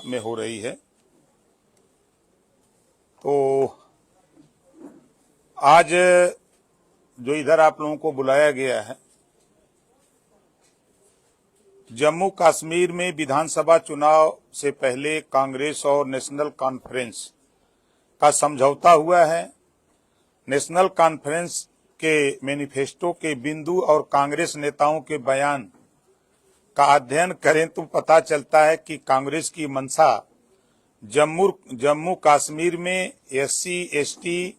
में हो रही है। तो आज जो इधर आप लोगों को बुलाया गया है, जम्मू कश्मीर में विधानसभा चुनाव से पहले कांग्रेस और नेशनल कॉन्फ्रेंस का समझौता हुआ है। नेशनल कॉन्फ्रेंस के मैनिफेस्टो के बिंदु और कांग्रेस नेताओं के बयान का अध्ययन करें तो पता चलता है कि कांग्रेस की मंशा जम्मू कश्मीर में एससी, एसटी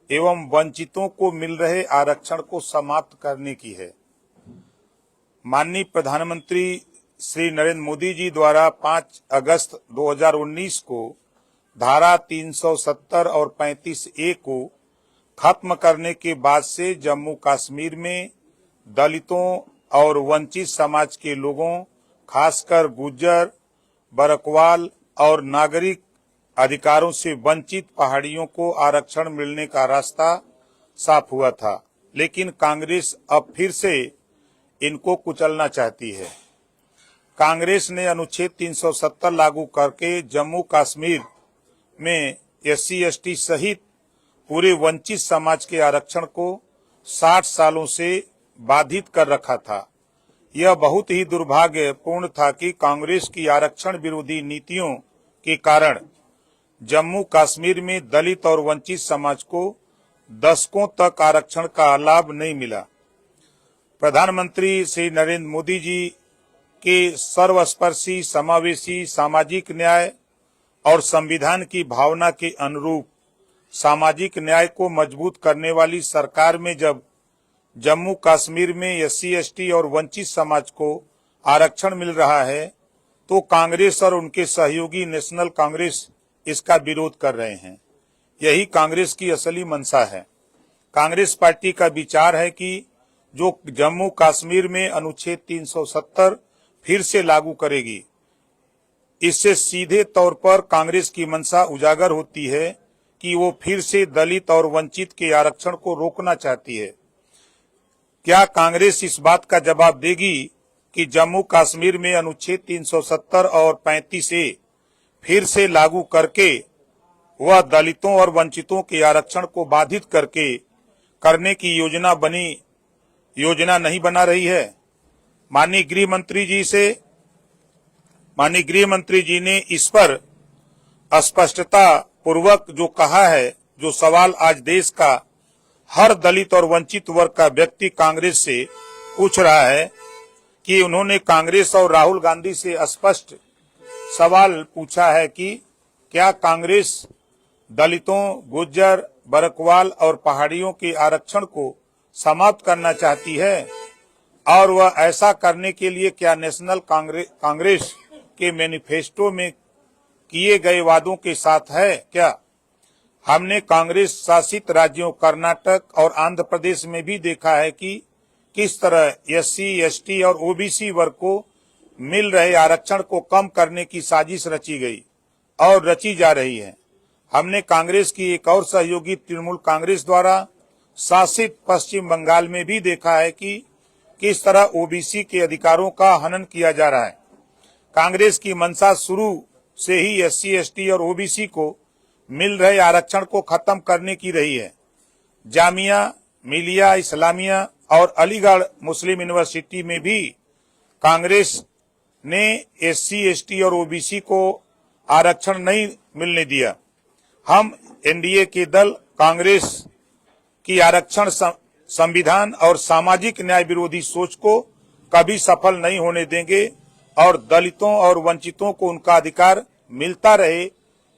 एवं वंचितों को मिल रहे आरक्षण को समाप्त करने की है। माननीय प्रधानमंत्री श्री नरेंद्र मोदी जी द्वारा 5 अगस्त 2019 को धारा 370 और 35A को खत्म करने के बाद से जम्मू कश्मीर में दलितों और वंचित समाज के लोगों, खासकर गुज्जर, बरकवाल और नागरिक अधिकारों से वंचित पहाड़ियों को आरक्षण मिलने का रास्ता साफ हुआ था। लेकिन कांग्रेस अब फिर से इनको कुचलना चाहती है। कांग्रेस ने अनुच्छेद 370 लागू करके जम्मू कश्मीर में एससी, एसटी सहित पूरे वंचित समाज के आरक्षण को 60 सालों से बाधित कर रखा था। यह बहुत ही दुर्भाग्यपूर्ण था कि कांग्रेस की आरक्षण विरोधी नीतियों के कारण जम्मू कश्मीर में दलित और वंचित समाज को दशकों तक आरक्षण का लाभ नहीं मिला। प्रधानमंत्री श्री नरेंद्र मोदी जी के सर्वस्पर्शी, समावेशी, सामाजिक न्याय और संविधान की भावना के अनुरूप सामाजिक न्याय को मजबूत करने वाली सरकार में जब जम्मू कश्मीर में एससी, एसटी और वंचित समाज को आरक्षण मिल रहा है तो कांग्रेस और उनके सहयोगी नेशनल कांग्रेस इसका विरोध कर रहे हैं। यही कांग्रेस की असली मंशा है। कांग्रेस पार्टी का विचार है कि जो जम्मू कश्मीर में अनुच्छेद 370 फिर से लागू करेगी, इससे सीधे तौर पर कांग्रेस की मंशा उजागर होती है कि वो फिर से दलित और वंचित के आरक्षण को रोकना चाहती है। क्या कांग्रेस इस बात का जवाब देगी कि जम्मू कश्मीर में अनुच्छेद 370 और 35A फिर से लागू करके वह दलितों और वंचितों के आरक्षण को बाधित करने की योजना नहीं बना रही है? माननीय गृह मंत्री जी ने इस पर स्पष्टता पूर्वक जो कहा है, जो सवाल आज देश का हर दलित और वंचित वर्ग का व्यक्ति कांग्रेस से पूछ रहा है कि उन्होंने कांग्रेस और राहुल गांधी से स्पष्ट सवाल पूछा है कि क्या कांग्रेस दलितों, गुज्जर, बरकवाल और पहाड़ियों के आरक्षण को समाप्त करना चाहती है और वह ऐसा करने के लिए क्या नेशनल कांग्रेस के मैनिफेस्टो में किए गए वादों के साथ है क्या? हमने कांग्रेस शासित राज्यों कर्नाटक और आंध्र प्रदेश में भी देखा है कि किस तरह एससी, एसटी और ओबीसी वर्ग को मिल रहे आरक्षण को कम करने की साजिश रची गई और रची जा रही है। हमने कांग्रेस की एक और सहयोगी तृणमूल कांग्रेस द्वारा शासित पश्चिम बंगाल में भी देखा है कि किस तरह ओबीसी के अधिकारों का हनन किया जा रहा है। कांग्रेस की मंशा शुरू से ही एससी, एसटी और ओबीसी को मिल रहे आरक्षण को खत्म करने की रही है। जामिया मिलिया इस्लामिया और अलीगढ़ मुस्लिम यूनिवर्सिटी में भी कांग्रेस ने एससी, एसटी और ओबीसी को आरक्षण नहीं मिलने दिया। हम एनडीए के दल कांग्रेस की आरक्षण संविधान और सामाजिक न्याय विरोधी सोच को कभी सफल नहीं होने देंगे और दलितों और वंचितों को उनका अधिकार मिलता रहे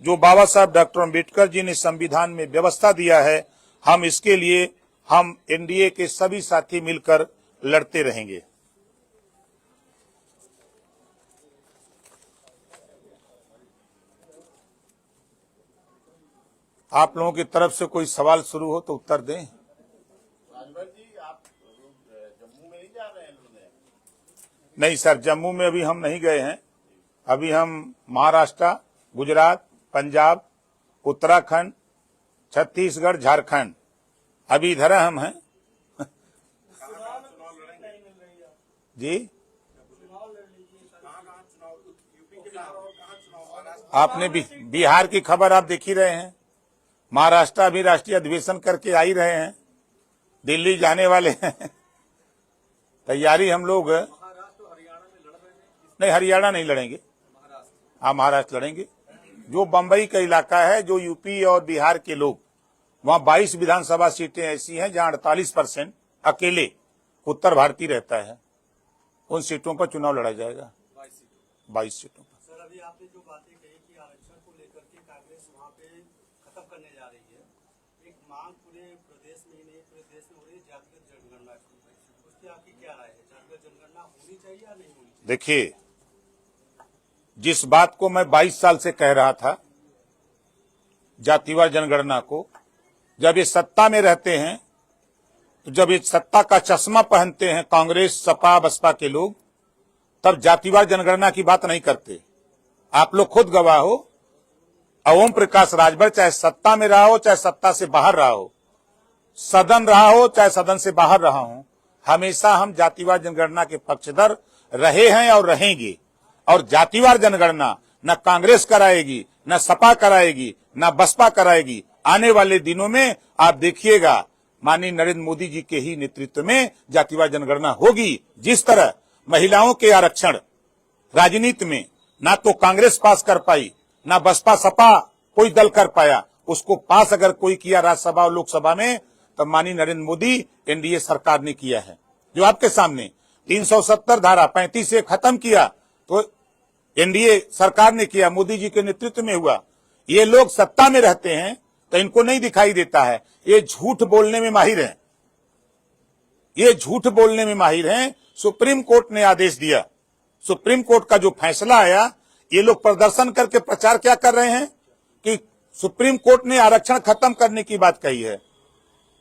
जो बाबा साहब डॉक्टर अम्बेडकर जी ने संविधान में व्यवस्था दिया है। हम इसके लिए हम एनडीए के सभी साथी मिलकर लड़ते रहेंगे। आप लोगों की तरफ से कोई सवाल शुरू हो तो उत्तर दें। राजभर जी, आप जम्मू में ही जा रहे हैं? नहीं सर, जम्मू में अभी हम नहीं गए हैं। अभी हम महाराष्ट्र, गुजरात, पंजाब, उत्तराखंड, छत्तीसगढ़, झारखंड अभी इधर हम हैं। जी आपने भी बिहार की खबर आप देख ही रहे हैं। महाराष्ट्र भी राष्ट्रीय अधिवेशन करके आ ही रहे हैं, दिल्ली जाने वाले हैं। तैयारी हम लोग नहीं, हरियाणा नहीं लड़ेंगे, हाँ महाराष्ट्र लड़ेंगे। जो बंबई का इलाका है, जो यूपी और बिहार के लोग, वहां 22 विधानसभा सीटें ऐसी हैं जहां 48% अकेले उत्तर भारतीय रहता है। उन सीटों पर चुनाव लड़ा जाएगा, 22 सीटों पर। सर, अभी आपने जो बातें कही कि आरक्षण को लेकर के कांग्रेस वहाँ पे खत्म करने जा रही है, एक मांग पूरे प्रदेश में ही नहीं पूरे देश में हो रही है जातिगत जनगणना की, उस पर आपकी क्या राय है? जातिगत जनगणना होनी चाहिए या नहीं होनी चाहिए? देखिए, जिस बात को मैं 22 साल से कह रहा था, जातिवार जनगणना को, जब ये सत्ता में रहते हैं, तो जब ये सत्ता का चश्मा पहनते हैं कांग्रेस सपा बसपा के लोग, तब जातिवार जनगणना की बात नहीं करते। आप लोग खुद गवाह हो, ओम प्रकाश राजभर चाहे सत्ता में रहा हो चाहे सत्ता से बाहर रहा हो, सदन रहा हो चाहे सदन से बाहर रहा हो, हमेशा हम जातिवार जनगणना के पक्षधर रहे हैं और रहेंगे। और जातिवार जनगणना न कांग्रेस कराएगी, न सपा कराएगी, न बसपा कराएगी। आने वाले दिनों में आप देखिएगा, माननीय नरेंद्र मोदी जी के ही नेतृत्व में जातिवार जनगणना होगी। जिस तरह महिलाओं के आरक्षण राजनीति में ना तो कांग्रेस पास कर पाई, ना बसपा सपा कोई दल कर पाया, उसको पास अगर कोई किया राज्यसभा और लोकसभा में, तो माननीय नरेंद्र मोदी एनडीए सरकार ने किया है। जो आपके सामने 370 धारा 35 से खत्म किया, तो एनडीए सरकार ने किया, मोदी जी के नेतृत्व में हुआ। ये लोग सत्ता में रहते हैं तो इनको नहीं दिखाई देता है। ये झूठ बोलने में माहिर हैं, ये झूठ बोलने में माहिर हैं। सुप्रीम कोर्ट ने आदेश दिया, सुप्रीम कोर्ट का जो फैसला आया, ये लोग प्रदर्शन करके प्रचार क्या कर रहे हैं कि सुप्रीम कोर्ट ने आरक्षण खत्म करने की बात कही है।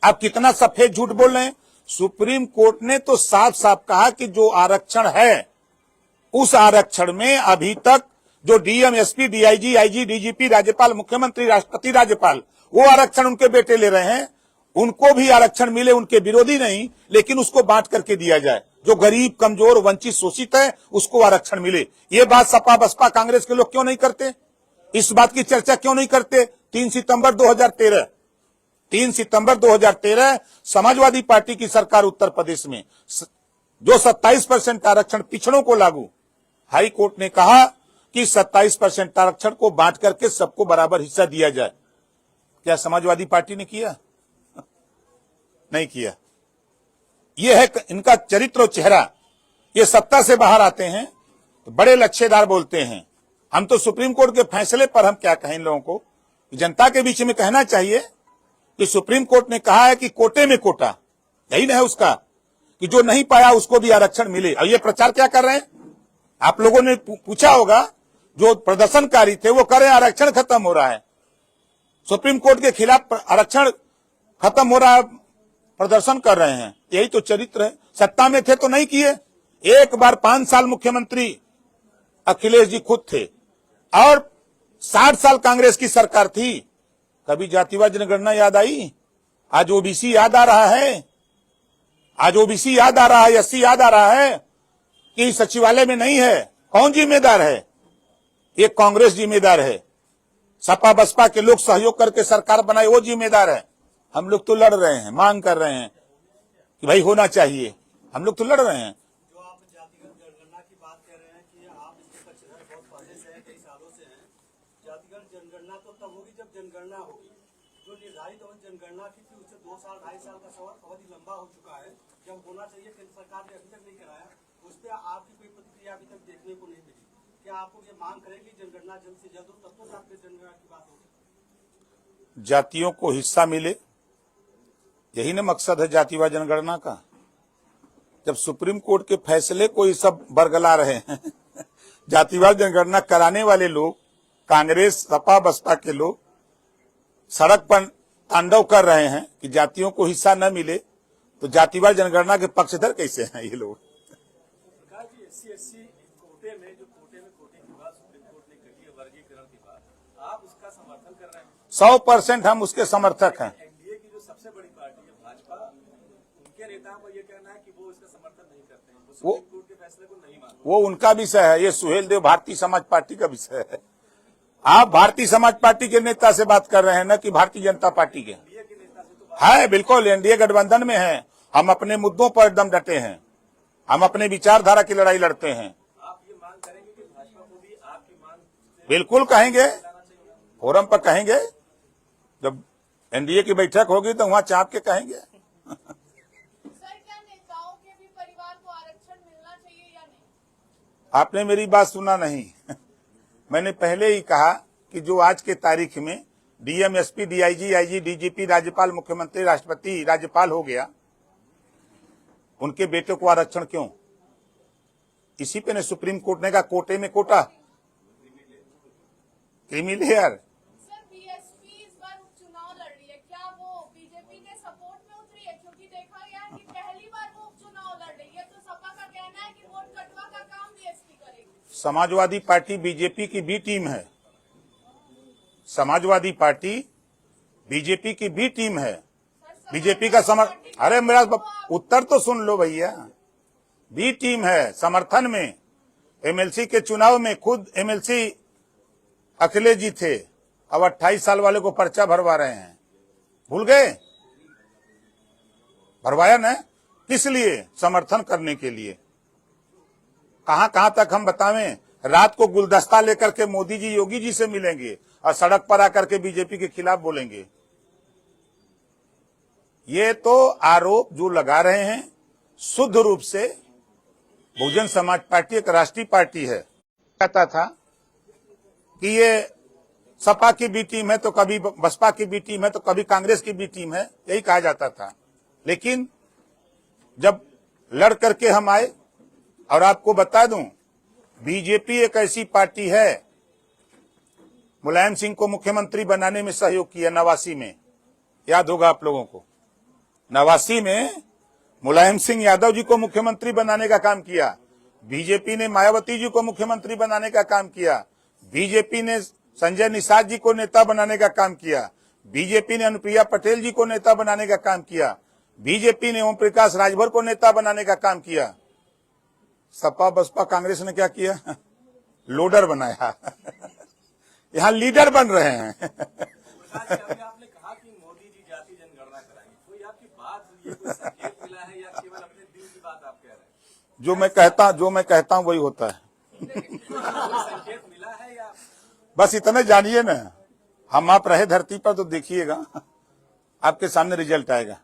आप कितना सफेद झूठ बोल रहे हैं। सुप्रीम कोर्ट ने तो साफ साफ कहा कि जो आरक्षण है, उस आरक्षण में अभी तक जो DM SP DIG IG DGP राज्यपाल मुख्यमंत्री राष्ट्रपति राज्यपाल वो आरक्षण उनके बेटे ले रहे हैं, उनको भी आरक्षण मिले, उनके विरोधी नहीं, लेकिन उसको बांट करके दिया जाए। जो गरीब कमजोर वंचित शोषित है उसको आरक्षण मिले। ये बात सपा बसपा कांग्रेस के लोग क्यों नहीं करते? इस बात की चर्चा क्यों नहीं करते? 3 सितंबर 2013 समाजवादी पार्टी की सरकार उत्तर प्रदेश में जो 27% आरक्षण पिछड़ों को लागू, हाई कोर्ट ने कहा कि 27% आरक्षण को बांट करके सबको बराबर हिस्सा दिया जाए। क्या समाजवादी पार्टी ने किया? नहीं किया। यह है इनका चरित्र और चेहरा। ये सत्ता से बाहर आते हैं तो बड़े लच्छेदार बोलते हैं। हम तो सुप्रीम कोर्ट के फैसले पर हम क्या कहें इन लोगों को, जनता के बीच में कहना चाहिए कि सुप्रीम कोर्ट ने कहा है कि कोटे में कोटा, यही ना है उसका, कि जो नहीं पाया उसको भी आरक्षण मिले। और ये प्रचार क्या कर रहे हैं? आप लोगों ने पूछा होगा, जो प्रदर्शनकारी थे वो कह रहे हैं आरक्षण खत्म हो रहा है, सुप्रीम कोर्ट के खिलाफ आरक्षण खत्म हो रहा है, प्रदर्शन कर रहे हैं। यही तो चरित्र है। सत्ता में थे तो नहीं किए। एक बार 5 साल मुख्यमंत्री अखिलेश जी खुद थे और 60 साल कांग्रेस की सरकार थी। कभी जातिवार जनगणना याद आई? आज ओबीसी याद आ रहा है, आज ओबीसी याद आ रहा है, एससी याद आ रहा है कि सचिवालय में नहीं है। कौन जिम्मेदार है? ये कांग्रेस जिम्मेदार है। सपा बसपा के लोग सहयोग करके सरकार बनाए, वो जिम्मेदार है। हम लोग तो लड़ रहे हैं, मांग कर रहे हैं कि भाई होना चाहिए। हम लोग तो लड़ रहे हैं। जो आप जातिगत जनगणना की बात कर रहे हैं कि आप इसके पक्षधर बहुत पहले से हैं, कई सालों से हैं। जातिगत जनगणना तो तब होगी जब जनगणना होगी। जो निर्धारित जनगणना की थी उससे 2 साल 2.5 साल का अवधि लंबा हो चुका है। जब होना चाहिए केंद्र सरकार ने अभी तक नहीं कराया, उस पर आपकी कोई प्रतिक्रिया अभी तक देखने को नहीं मिली। क्या आपको ये मांग करेंगे जनगणना जल्द से जल्द हो, तब तो जातिगत जनगणना की बात होगी? जातियों को हिस्सा मिले, यही ना मकसद है जातिवार जनगणना का। जब सुप्रीम कोर्ट के फैसले को ये सब बरगला रहे हैं जातिवार जनगणना कराने वाले लोग, कांग्रेस सपा बसपा के लोग सड़क पर तांडव कर रहे हैं कि जातियों को हिस्सा न मिले, तो जातिवार जनगणना के पक्षधर कैसे हैं ये लोग? प्रकाश जी, एससी कोटे में कोटे की बात सुप्रीम कोर्ट ने कही है, वर्गीकरण की बात, आप उसका समर्थन कर रहे हैं? 100% हम उसके समर्थक हैं। एनडीए की जो सबसे बड़ी पार्टी है भाजपा, उनके नेताओं का ये कहना है कि वो इसका समर्थन नहीं करते हैं, वो सुप्रीम कोर्ट के फैसले को नहीं मानते। वो उनका विषय है, ये सुहेल देव भारतीय समाज पार्टी का विषय है। आप भारतीय समाज पार्टी के नेता से बात कर रहे हैं न कि भारतीय जनता पार्टी के? है, बिल्कुल एनडीए गठबंधन में है। हम अपने मुद्दों पर एकदम डटे हैं, हम अपने विचारधारा की लड़ाई लड़ते हैं। आप ये मांग करेंगे कि भाजपा को भी आपकी मांग बिल्कुल कहेंगे, फोरम पर कहेंगे, जब एनडीए की बैठक होगी तो वहां चाप के कहेंगे। सर, क्या नेताओं के भी परिवार को आरक्षण मिलना चाहिए या नहीं? आपने मेरी बात सुना नहीं। मैंने पहले ही कहा कि जो आज के तारीख में DM, SP, DIG, IG, DGP, राज्यपाल, मुख्यमंत्री, राष्ट्रपति, राज्यपाल हो गया, उनके बेटे को आरक्षण क्यों? इसी पे ने सुप्रीम कोर्ट ने कहा कोटे में quota, creamy layer. Sir, BSP इस बार उपचुनाव लड़ रही है, क्या वो बीजेपी के सपोर्ट में उतरी है? क्योंकि देखा गया है कि पहली बार वो उपचुनाव लड़ रही है, तो सपा का कहना है कि वोट कटवा का काम बीएसपी करेगी। समाजवादी पार्टी बीजेपी की बी टीम है। समाजवादी पार्टी बीजेपी की बी टीम है। बीजेपी का अरे मेरा उत्तर तो सुन लो भैया। बी टीम है समर्थन में। एमएलसी के चुनाव में खुद एमएलसी अखिलेश जी थे, अब 28 साल वाले को पर्चा भरवा रहे हैं। भूल गए? भरवाया ना, किस लिए? समर्थन करने के लिए। कहां कहां तक हम बतावें? रात को गुलदस्ता लेकर के मोदी जी, योगी जी से मिलेंगे और सड़क पर आकर के बीजेपी के खिलाफ बोलेंगे। ये तो आरोप जो लगा रहे हैं शुद्ध रूप से बहुजन समाज पार्टी एक राष्ट्रीय पार्टी है। कहता था कि ये सपा की बी टीम है तो कभी बसपा की बी टीम है तो कभी कांग्रेस की बी टीम है, यही कहा जाता था। लेकिन जब लड़ करके हम आए, और आपको बता दूं, बीजेपी एक ऐसी पार्टी है, मुलायम सिंह को मुख्यमंत्री बनाने में सहयोग किया 89 में, याद होगा आप लोगों को। 89 में मुलायम सिंह यादव जी को मुख्यमंत्री बनाने का काम किया। बीजेपी ने मायावती जी को मुख्यमंत्री बनाने का काम किया। बीजेपी ने संजय निषाद जी को नेता बनाने का काम किया। बीजेपी ने अनुप्रिया पटेल जी को नेता बनाने का काम किया। बीजेपी ने ओम प्रकाश राजभर को नेता बनाने का काम किया। सपा बसपा कांग्रेस ने क्या किया? लोडर बनाया। यहाँ लीडर बन रहे हैं। अभी आपने कहा कि मोदी जी जाति जनगणना कराएंगे, कोई आपकी बात, ये कोई संकेत मिला है या केवल अपने दिल की बात आप कह रहे हैं? जो मैं कहता हूं वही होता है। संकेत मिला है या बस इतने जानिए ना, हम आप रहे धरती पर तो देखिएगा, आपके सामने रिजल्ट आएगा।